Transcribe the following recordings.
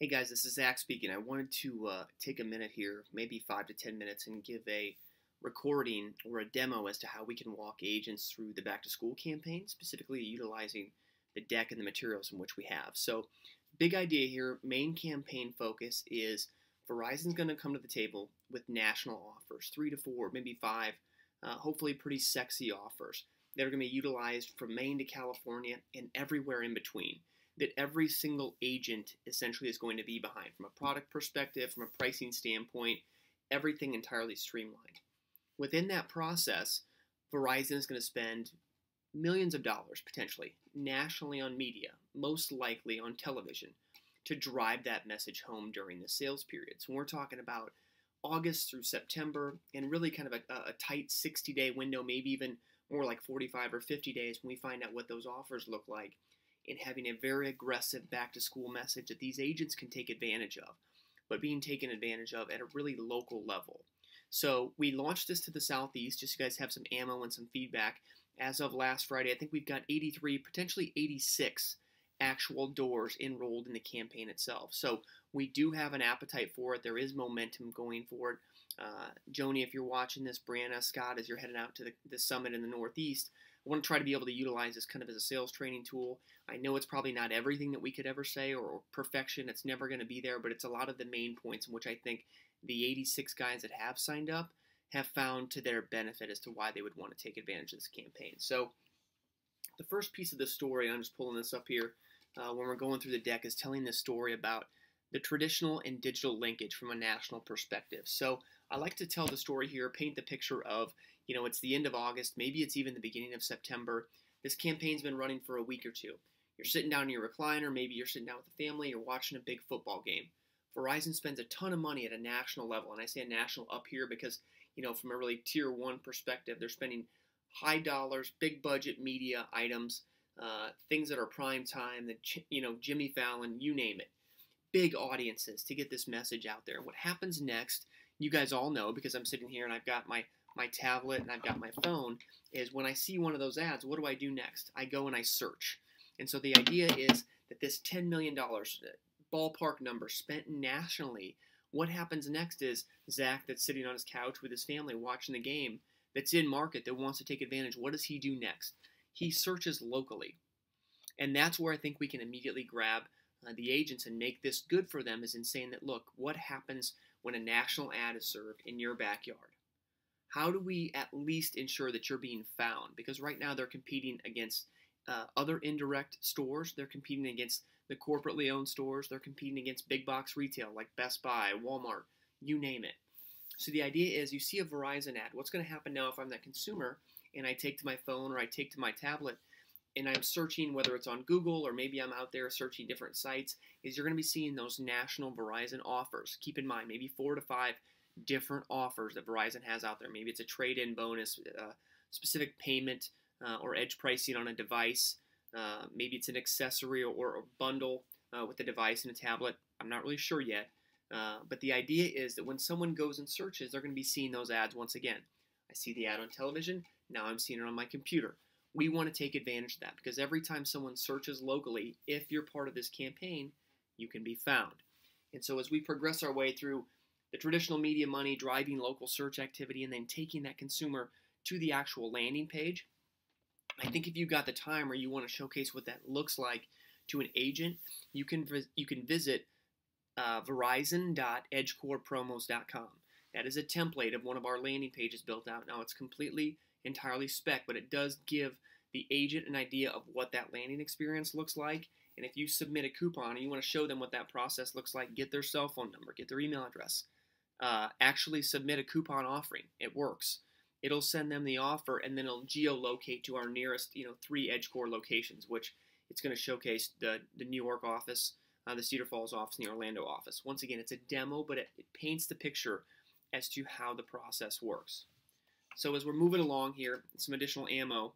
Hey guys, this is Zach speaking. I wanted to take a minute here, maybe 5 to 10 minutes, and give a recording or a demo as to how we can walk agents through the back to school campaign, specifically utilizing the deck and the materials in which we have. So, big idea here, main campaign focus is Verizon's going to come to the table with national offers, 3 to 4, maybe 5, hopefully pretty sexy offers that are going to be utilized from Maine to California and everywhere in between that every single agent essentially is going to be behind from a product perspective, from a pricing standpoint, everything entirely streamlined. Within that process, Verizon is going to spend millions of dollars potentially nationally on media, most likely on television, to drive that message home during the sales period. So we're talking about August through September and really kind of a tight 60-day window, maybe even more like 45 or 50 days when we find out what those offers look like, in having a very aggressive back-to-school message that these agents can take advantage of, but being taken advantage of at a really local level. So we launched this to the Southeast, just so you guys have some ammo and some feedback. As of last Friday, I think we've got 83, potentially 86 actual doors enrolled in the campaign itself. So we do have an appetite for it. There is momentum going forward. Joni, if you're watching this, Brianna, Scott, as you're heading out to the summit in the Northeast, I want to try to be able to utilize this kind of as a sales training tool. I know it's probably not everything that we could ever say or perfection. It's never going to be there, but it's a lot of the main points in which I think the 86 guys that have signed up have found to their benefit as to why they would want to take advantage of this campaign. So the first piece of the story, I'm just pulling this up here when we're going through the deck, is telling this story about the traditional and digital linkage from a national perspective. So I like to tell the story here, paint the picture of, it's the end of August, maybe it's even the beginning of September. This campaign's been running for a week or two. You're sitting down in your recliner, maybe you're sitting down with the family, you're watching a big football game. Verizon spends a ton of money at a national level, and I say a national up here because, from a really tier one perspective, they're spending high dollars, big budget media items, things that are prime time, Jimmy Fallon, you name it. Big audiences to get this message out there. What happens next, you guys all know because I'm sitting here and I've got my tablet and I've got my phone, is when I see one of those ads, what do I do next? I go and I search. And so the idea is that this $10 million ballpark number spent nationally, what happens next is Zach, that's sitting on his couch with his family watching the game, that's in market, that wants to take advantage. What does he do next? He searches locally. And that's where I think we can immediately grab the agents and make this good for them, is in saying that, look, what happens when a national ad is served in your backyard? How do we at least ensure that you're being found? Because right now they're competing against other indirect stores. They're competing against the corporately owned stores. They're competing against big box retail like Best Buy, Walmart, you name it. So the idea is you see a Verizon ad. What's going to happen now if I'm that consumer and I take to my phone or I take to my tablet and I'm searching, whether it's on Google or maybe I'm out there searching different sites, is you're going to be seeing those national Verizon offers. Keep in mind, maybe 4 to 5 different offers that Verizon has out there. Maybe it's a trade-in bonus, specific payment or edge pricing on a device. Maybe it's an accessory or a bundle with a device and a tablet. I'm not really sure yet. But the idea is that when someone goes and searches, they're going to be seeing those ads once again. I see the ad on television. Now I'm seeing it on my computer. We want to take advantage of that because every time someone searches locally, if you're part of this campaign, you can be found. And so as we progress our way through the traditional media money, driving local search activity, and then taking that consumer to the actual landing page, I think if you've got the time or you want to showcase what that looks like to an agent, you can visit verizon.edgecorepromos.com. That is a template of one of our landing pages built out. Now it's completely, entirely spec, but it does give the agent an idea of what that landing experience looks like. And if you submit a coupon and you want to show them what that process looks like, get their cell phone number, get their email address, actually submit a coupon offering. It works. It'll send them the offer, and then it'll geolocate to our nearest, 3 EdgeCore locations, which it's going to showcase the New York office, the Cedar Falls office, and the Orlando office. Once again, it's a demo, but it paints the picture as to how the process works. So as we're moving along here, some additional ammo,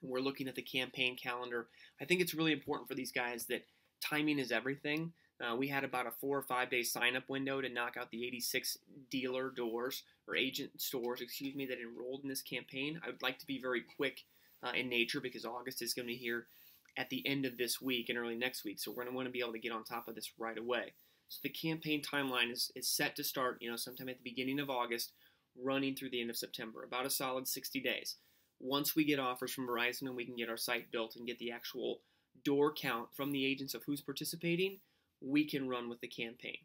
we're looking at the campaign calendar. I think it's really important for these guys that timing is everything. We had about a 4 or 5 day sign-up window to knock out the 86 dealer doors, or agent stores, that enrolled in this campaign. I would like to be very quick in nature because August is going to be here at the end of this week and early next week. So we're going to want to be able to get on top of this right away. So the campaign timeline is set to start, sometime at the beginning of August, running through the end of September, about a solid 60 days. Once we get offers from Verizon and we can get our site built and get the actual door count from the agents of who's participating, we can run with the campaign.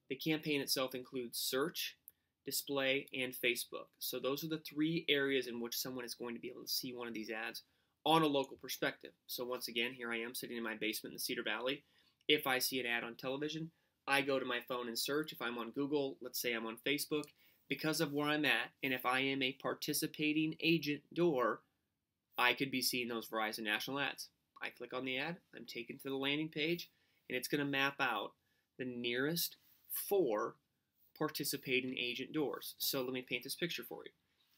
The campaign itself includes search, display, and Facebook. So those are the three areas in which someone is going to be able to see one of these ads on a local perspective. So once again, here I am sitting in my basement in the Cedar Valley. If I see an ad on television, I go to my phone and search. If I'm on Google, let's say I'm on Facebook, because of where I'm at, and if I am a participating agent door, I could be seeing those Verizon national ads. I click on the ad, I'm taken to the landing page, and it's going to map out the nearest 4 participating agent doors. So let me paint this picture for you.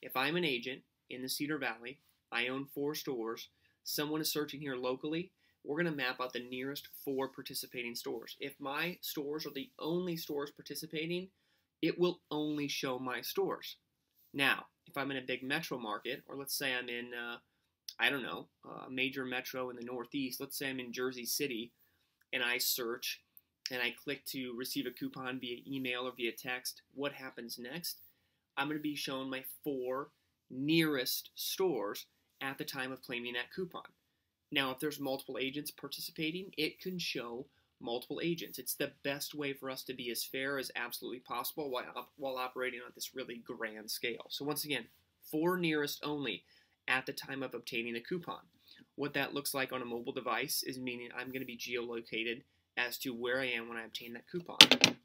If I'm an agent in the Cedar Valley, I own 4 stores, someone is searching here locally, we're going to map out the nearest 4 participating stores. If my stores are the only stores participating, it will only show my stores. Now, if I'm in a big metro market, or let's say I'm in, a major metro in the Northeast, let's say I'm in Jersey City, and I search, and I click to receive a coupon via email or via text, what happens next? I'm going to be shown my 4 nearest stores at the time of claiming that coupon. Now, if there's multiple agents participating, it can show multiple agents. It's the best way for us to be as fair as absolutely possible while operating on this really grand scale. So once again, 4 nearest only at the time of obtaining the coupon. What that looks like on a mobile device is meaning I'm going to be geolocated as to where I am when I obtain that coupon.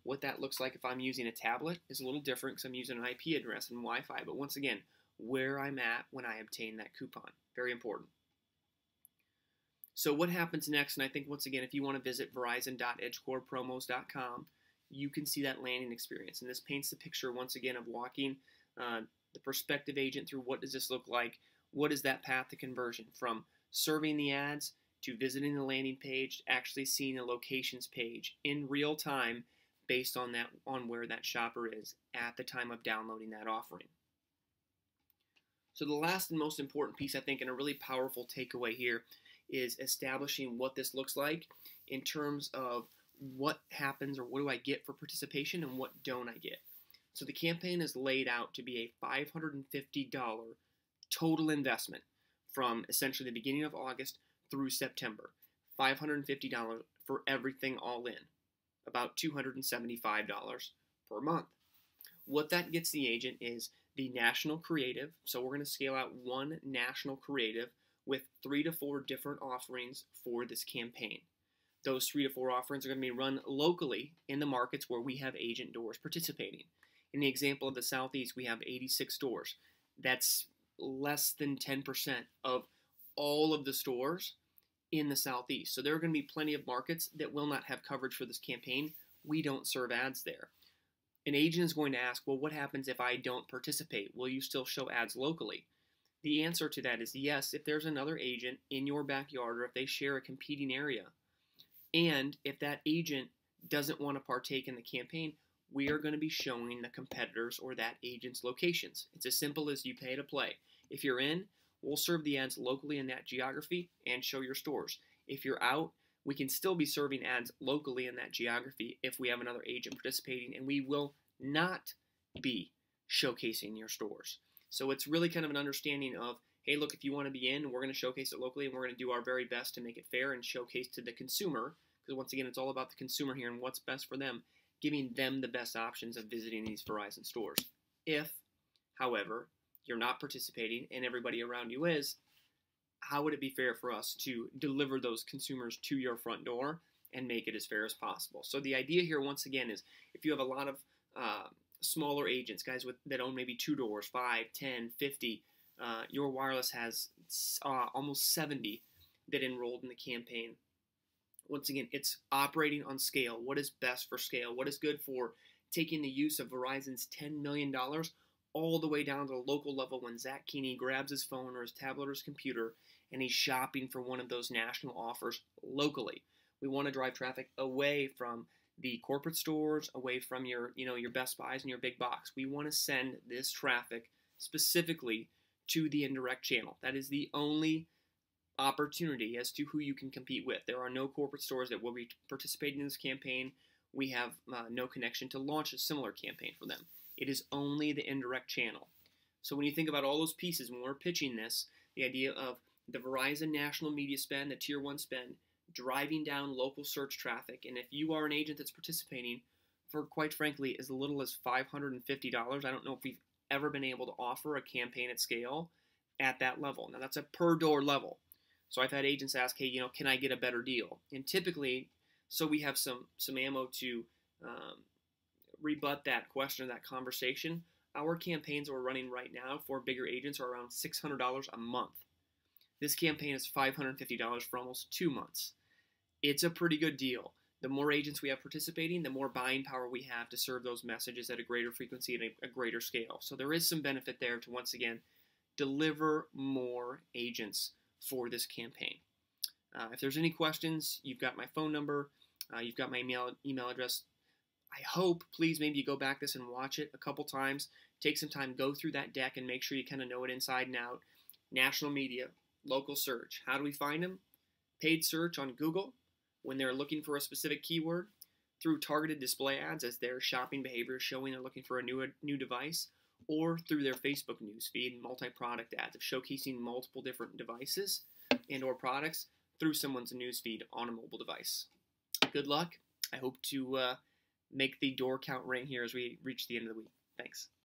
What that looks like if I'm using a tablet is a little different because I'm using an IP address and Wi-Fi, but once again, where I'm at when I obtain that coupon. Very important. So what happens next, and I think once again, if you want to visit verizon.edgecorepromos.com, you can see that landing experience. And this paints the picture once again of walking the prospective agent through what does this look like, what is that path to conversion from serving the ads to visiting the landing page, actually seeing the locations page in real time based on where that shopper is at the time of downloading that offering. So the last and most important piece, I think, and a really powerful takeaway here is establishing what this looks like in terms of what happens or what do I get for participation and what don't I get. So the campaign is laid out to be a $550 total investment from essentially the beginning of August through September. $550 for everything all in, about $275 per month. What that gets the agent is the national creative. So we're going to scale out one national creative with 3 to 4 different offerings for this campaign. Those 3 to 4 offerings are going to be run locally in the markets where we have agent doors participating. In the example of the Southeast, we have 86 stores. That's less than 10% of all of the stores in the Southeast. So there are going to be plenty of markets that will not have coverage for this campaign. We don't serve ads there. An agent is going to ask, well, what happens if I don't participate? Will you still show ads locally? The answer to that is yes, if there's another agent in your backyard or if they share a competing area. And if that agent doesn't want to partake in the campaign, we are going to be showing the competitors or that agent's locations. It's as simple as you pay to play. If you're in, we'll serve the ads locally in that geography and show your stores. If you're out, we can still be serving ads locally in that geography if we have another agent participating, and we will not be showcasing your stores. So it's really kind of an understanding of, hey, look, if you want to be in, we're going to showcase it locally, and we're going to do our very best to make it fair and showcase to the consumer, because once again, it's all about the consumer here and what's best for them, giving them the best options of visiting these Verizon stores. If, however, you're not participating and everybody around you is, how would it be fair for us to deliver those consumers to your front door and make it as fair as possible? So the idea here, once again, is if you have a lot of smaller agents, guys that own maybe 2 doors, 5, 10, 50, your wireless has almost 70 that enrolled in the campaign. Once again, it's operating on scale. What is best for scale? What is good for taking the use of Verizon's $10 million all the way down to the local level when Zach Keeney grabs his phone or his tablet or his computer and he's shopping for one of those national offers locally. We want to drive traffic away from the corporate stores, away from your Best Buys and your big box. We want to send this traffic specifically to the indirect channel. That is the only opportunity as to who you can compete with. There are no corporate stores that will be participating in this campaign. We have no connection to launch a similar campaign for them. It is only the indirect channel. So when you think about all those pieces, when we're pitching this, the idea of the Verizon national media spend, the tier 1 spend, driving down local search traffic, and if you are an agent that's participating for, quite frankly, as little as $550, I don't know if we've ever been able to offer a campaign at scale at that level. Now that's a per door level. So I've had agents ask, hey, can I get a better deal? And typically, so we have some ammo to rebut that question or that conversation. Our campaigns we're running right now for bigger agents are around $600 a month. This campaign is $550 for almost 2 months. It's a pretty good deal. The more agents we have participating, the more buying power we have to serve those messages at a greater frequency and a greater scale. So there is some benefit there to, once again, deliver more agents for this campaign. If there's any questions, you've got my phone number, you've got my email address. I hope, please, maybe you go back this and watch it a couple times. Take some time, go through that deck and make sure you kind of know it inside and out. National media, local search. How do we find them? Paid search on Google when they're looking for a specific keyword, through targeted display ads as their shopping behavior is showing they're looking for a new device, or through their Facebook newsfeed and multi-product ads of showcasing multiple different devices and or products through someone's newsfeed on a mobile device. Good luck. I hope to make the door count ring here as we reach the end of the week. Thanks.